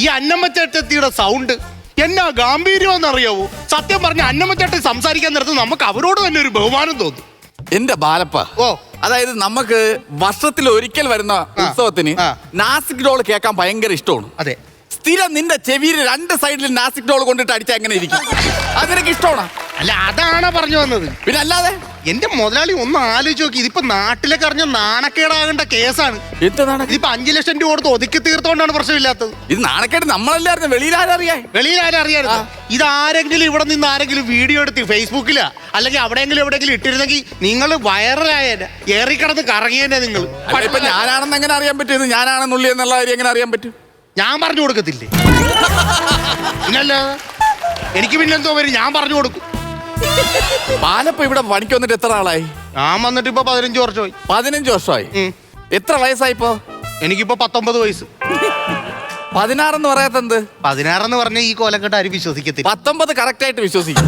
ഈ അന്നമ്മ ചേട്ടത്തിയുടെ സൗണ്ട് എന്നാ ഗാംഭീര്യം അറിയാവോ? സത്യം പറഞ്ഞ അന്നമ്മ ചേട്ടൻ സംസാരിക്കാൻ നേരത്ത് നമുക്ക് അവരോട് തന്നെ ഒരു ബഹുമാനം തോന്നും. എന്റെ ബാലപ്പ, ഓ അതായത് നമുക്ക് വർഷത്തിൽ ഒരിക്കൽ വരുന്ന ഉത്സവത്തിന് നാസിക് ഡോൾ കേൾക്കാൻ ഭയങ്കര ഇഷ്ടമാണ്. അതെ, സ്ഥിരം നിന്റെ ചെവിയിൽ 2 സൈഡിൽ നാസിക് ഡോൾ കൊണ്ടിട്ട് അടിച്ചാൽ എങ്ങനെ ഇരിക്കും? അതിനൊക്കെ ഇഷ്ടമാണ്. അല്ല അതാണ് പറഞ്ഞു വന്നത്. പിന്നെ അല്ലാതെ എന്റെ മുതലാളി ഒന്ന് ആലോചിച്ച് നോക്കി, ഇതിപ്പോ നാട്ടിലേക്ക് അറിഞ്ഞ നാണക്കേടാകേണ്ട കേസാണ്. എന്താണ് ഇതിപ്പോ 5 ലക്ഷം രൂപ കൊടുത്ത് ഒതുക്കി തീർത്തോണ്ടാണ് പ്രശ്നമില്ലാത്തത്. ഇത് നാണക്കേട് നമ്മളല്ലായിരുന്നു, വെളിയിൽ ആരറിയാ? വെളിയിൽ ആരും അറിയാറ്. ഇതാരെങ്കിലും ഇവിടെ നിന്ന് ആരെങ്കിലും വീഡിയോ എടുത്ത് ഫേസ്ബുക്കിലാ അല്ലെങ്കിൽ എവിടെയെങ്കിലും ഇട്ടിരുന്നെങ്കിൽ നിങ്ങൾ വൈറലായ ഏറിക്കിടന്ന് കറങ്ങിയന്നെ നിങ്ങൾ. ഇപ്പൊ ഞാനാണെന്ന് എങ്ങനെ അറിയാൻ പറ്റും? ഇത് ഞാനാണെന്നുള്ളി എന്നുള്ള കാര്യം എങ്ങനെ അറിയാൻ പറ്റും? ഞാൻ പറഞ്ഞു കൊടുക്കത്തില്ലേ? പിന്നല്ല എനിക്ക് പിന്നെന്തോ വരും, ഞാൻ പറഞ്ഞു കൊടുക്കും. ബാലപ്പ ഇവിടെ പണിക്ക് വന്നിട്ട് എത്ര ആളായി? ഞാൻ വന്നിട്ട് ഇപ്പൊ 15 വർഷമായി. 15 വർഷമായി. എത്ര വയസ്സായി ഇപ്പൊ? എനിക്കിപ്പോ 19 വയസ്സ്. 16 എന്ന് പറയാത്തെന്ത്? 16 എന്ന് പറഞ്ഞ ഈ കോലക്കെട്ട് ആരും വിശ്വസിക്കത്തില്ല. 19 കറക്റ്റ് ആയിട്ട് വിശ്വസിക്കും.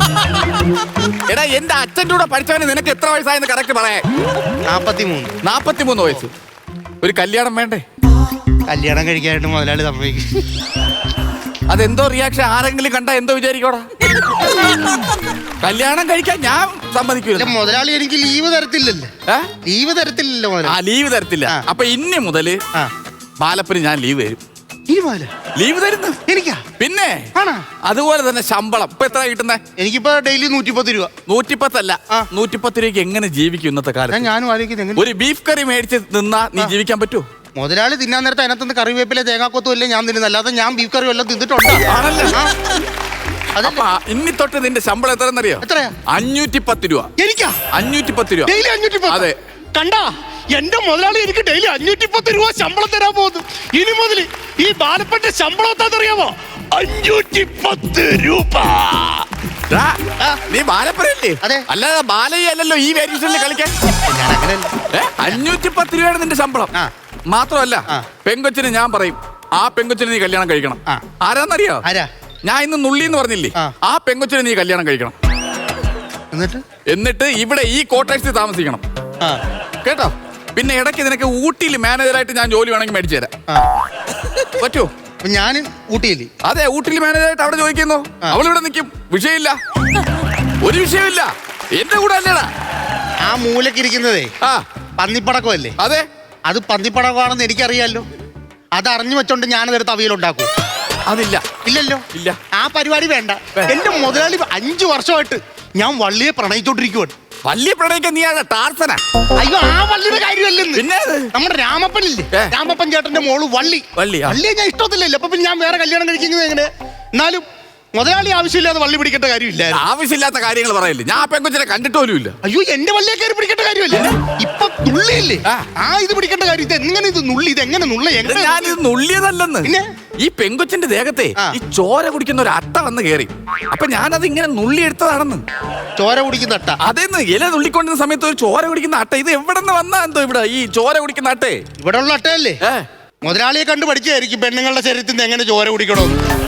എടാ എന്റെ അച്ഛൻ്റെ കൂടെ പഠിച്ചവന് നിനക്ക് എത്ര വയസ്സായെന്ന് കറക്റ്റ് പറയാ. 43 വയസ്സ്. ഒരു കല്യാണം വേണ്ടേ? കല്യാണം കഴിക്കാനായിട്ട് മുതലാളി സമ്മതിക്കും. അതെന്തോ റിയാക്ഷൻ? ആരെങ്കിലും കണ്ടാ എന്തോ വിചാരിക്കോടാ? കല്യാണം കഴിക്കാൻ ഞാൻ സമ്മതിക്കൂല. മുതലാളി എനിക്ക് ലീവ് തരത്തില്ലല്ലോ. ലീവ് തരത്തില്ലല്ലോ മുതലാളി. ലീവ് തരത്തില്ല. അപ്പൊ ഇനി മുതല് ബാലപ്പന് ഞാൻ ലീവ് തരും. ലീവ് തരുന്നു എനിക്കാ? പിന്നെ അതുപോലെ തന്നെ ശമ്പളം ഇപ്പൊ എത്ര കിട്ടുന്നേ? എനിക്കിപ്പോ ഡെയിലി 110 രൂപ. 110 അല്ല, 110 രൂപയ്ക്ക് എങ്ങനെ ജീവിക്കും ഇന്നത്തെ കാലത്ത്? ഞാനും ആലോചിക്കുന്നത്, ഒരു ബീഫ് കറി മേടിച്ച് നിന്നാ നീ ജീവിക്കാൻ പറ്റുമോ? മുതലാളി തിന്നാൻ നേരത്തെ അതിനകത്ത് കറിവേപ്പില തേങ്ങാക്കൊത്തും അല്ലേ ഞാൻ തിന്നുന്നത്, അല്ലാതെ ഞാൻ ബീഫ് കറി വല്ലതും തിന്നിട്ടുണ്ട്. ഇനി തൊട്ട് നിന്റെ ശമ്പളം എത്രയെന്നറിയോ? എത്രയാ? 510 രൂപ. എനിക്കാ? 510 രൂപ. ഡെയിലി 510? അതെ. കണ്ടാ, എന്റെ മുതലാളി എനിക്ക് ഡെയിലി 510 രൂപ ശമ്പളം തരാൻ പോകുന്നു. ഇനി മുതൽ ഈ ബാലപ്പന്റെ ശമ്പളം എന്താണെന്നറിയാമോ? 510 രൂപ. നീ ബാലപ്പനല്ലേ? അതെ. അല്ലാതെ ബാലയ്യ അല്ലല്ലോ ഈ വേരിയേഷനിൽ കളിക്കാൻ. 510 രൂപയാണ് നിന്റെ ശമ്പളം. മാത്രമല്ല പെങ്കൊച്ചിന് ഞാൻ പറയും, ആ പെങ്കൊച്ചിന് നീ കല്യാണം കഴിക്കണം. ആരാന്നറിയോ? ഞാൻ ഇന്ന് നുള്ളി എന്ന് പറഞ്ഞില്ലേ, ആ പെങ്കൊച്ചിന് നീ കല്യാണം കഴിക്കണം. എന്നിട്ട് ഇവിടെ ഈ കോട്ടേഴ്സിൽ താമസിക്കണം കേട്ടോ. പിന്നെ ഇടയ്ക്ക് നിനക്ക് ഊട്ടിയിൽ മാനേജറായിട്ട് ഞാൻ ജോലി വേണമെങ്കിൽ മേടിച്ചു തരാം. പറ്റുമോ? ഞാൻ ഊട്ടിയില്ലേ? അതെ, ഊട്ടിയിൽ മാനേജറായിട്ട് അവിടെ ചോദിക്കുന്നു. അവളിവിടെ നിൽക്കും, വിഷയമില്ല, ഒരു വിഷയമില്ല. എന്റെ കൂടെ അല്ലേടാ ആ മൂലക്കിരിക്കുന്നതേ? പന്നിപ്പടക്കമല്ലേ? അതെ, അത് പന്നിപ്പടക്കമാണെന്ന് എനിക്കറിയാലോ. അതറിഞ്ഞു വെച്ചോണ്ട് ഞാനതെടുത്ത് അവിയലുണ്ടാക്കും. അതില്ല. ഇല്ലല്ലോ. ഇല്ല, ആ പരിപാടി വേണ്ട. എന്റെ മുതലാളി 5 വർഷമായിട്ട് ഞാൻ വള്ളിയെ പ്രണയിച്ചോണ്ടിരിക്കുവാണ്. വള്ളിയെ പ്രണയിക്കാൻ നീ ടാർസനാ? അയ്യോ, ആ വള്ളിയുടെ കാര്യമല്ലെന്ന്. പിന്നെ നമ്മുടെ രാമപ്പനില്ലേ, രാമപ്പൻ ചേട്ടന്റെ മോള് വള്ളിയെ ഞാൻ ഇഷ്ടത്തില്ലല്ലോ. അപ്പൊ പിന്നെ ഞാൻ വേറെ കല്യാണം കഴിക്കുന്നത് എങ്ങനെ? എന്നാലും മുതലാളി ആവശ്യമില്ലാതെ വള്ളി പിടിക്കേണ്ട കാര്യമില്ല. ആവശ്യമില്ലാത്ത കാര്യങ്ങൾ പറയില്ലേ? ഞാൻ പെങ്കൊച്ചിനെ കണ്ടിട്ട് പോലും ഇല്ല. അയ്യോ, എന്റെ വള്ളിയെ കയറി പിടിക്കേണ്ട കാര്യമില്ല. ഇപ്പൊ നുള്ളിയില്ലേ, ഇത് പിടിക്കേണ്ട കാര്യം. ഇത് എങ്ങനെ ഇത് നുള്ളി? ഇത് എങ്ങനെ നുള്ളി? ഞാനിത് നുള്ളിയതല്ലെന്ന്. ഈ പെങ്കൊച്ചിന്റെ ദേഹത്തെ ഈ ചോര കുടിക്കുന്ന ഒരു അട്ട വന്ന് കയറി. അപ്പൊ ഞാനത് ഇങ്ങനെ നുള്ളി എടുത്തതാണെന്ന്. ചോര കുടിക്കുന്ന അട്ട? അതേന്ന്, ഇല നുള്ളിക്കൊണ്ടിരുന്ന സമയത്ത് ഒരു ചോര കുടിക്കുന്ന അട്ട. ഇത് എവിടെ നിന്ന് വന്നാ എന്തോ ഇവിടെ ഈ ചോര കുടിക്കുന്ന അട്ടേ? ഇവിടെ ഉള്ള അട്ടയല്ലേ? മുതലാളിയെ കണ്ടു പഠിച്ചായിരിക്കും പെണ്ണുങ്ങളുടെ ശരീരത്തിൽ നിന്ന് എങ്ങനെ ചോര കുടിക്കണമെന്ന്.